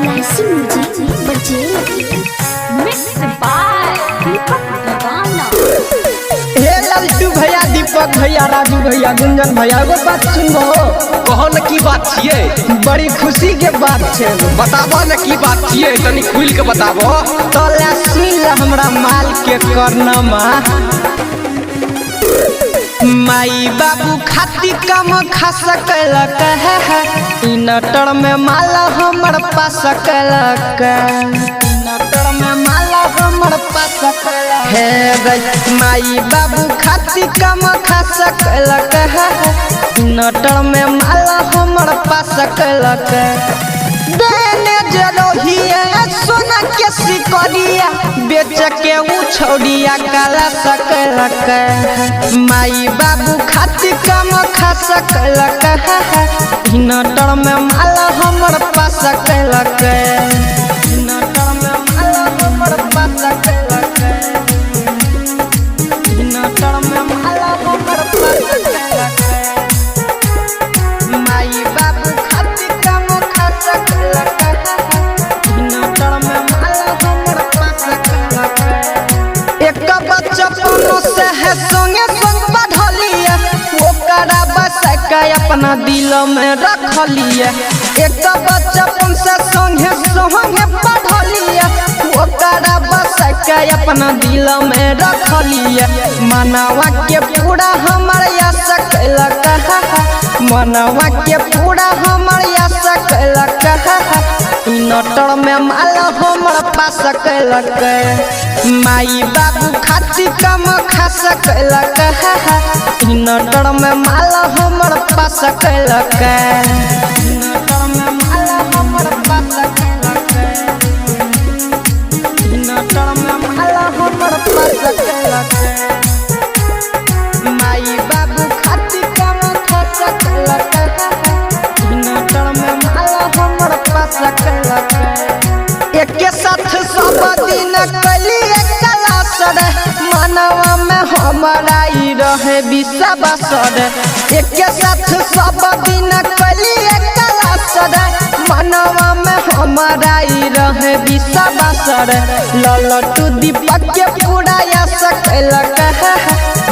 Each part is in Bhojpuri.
LIC म्यूजिक बजे मिक्स बाय दीपक दीवाना। हे लल्टू भैया, दीपक भैया, राजू भैया, गुंजन भैया, एगो बात सुनबो। कहो न की बात छिए? बड़ी खुशी के बात छे। बताबो न की बात छिए, तनी खुल के बताबो। तो ले सुन ले हमरा माल के करनमा। माई बाबू खाती कम खा सकलक है, इनटर में माला हमर पा सकलक, इनटर में माला हमर पा सकलक है गई। माई बाबू खाती कम खा सकलक है, इनटर में माला हमर पा सकलक। देने जरोहिया सोना के सिकरिया बेच के उ छौड़िया काला सकलक। माई बाबू खाती कम खा सकलक है, इनटर में माला हमर पा सकलक, इनटर में माला हमर पा सकलक, इनटर में माला हमर पा सकलक। माई बाबू खाती कम खा सकलक है, इनटर में माला हमर पा सकलक। एक बचपन से है संगे संग बढ़लिए, ओकरा बस के अपना दिल में रखलिए। एक बचपन से संगे संगे बढ़लिए, ओकरा बस के अपना दिल में रखलिए। मनवा के पूरा हमर या सकलक है, मनवा के पूरा हमर या सकलक है, इनटर में माला हमर पा सकलक। माई बाबू खाती कम खा सकलक है, इनटर में माला हमर पा सकलक, इनटर में माला हमर पा सकलक, इनटर में माला हमर पा सकलक। माई बाबू खाती कम खा सकलक है, इनटर में माला हमर पा सकलक। एक साथ सब दिन कली क्लास रे, मनवा में हमारा ही रहे विश्वास रे। एक साथ सब दिन कली क्लास रे, मनवा में हमारा ही रहे विश्वास रे। ललटू दीपक के पूरा या सकलक है,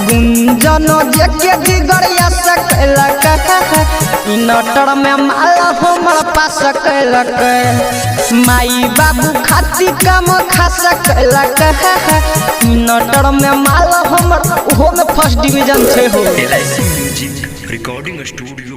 गुंजन जे जिगर या सकलक है, इनटर में माला हमर पा सकलक। माई बाबू खाती कम खा सकलक है, इनटर में माला हमर ओहो में फर्स्ट डिवीजन छे हो। LIC music recording studio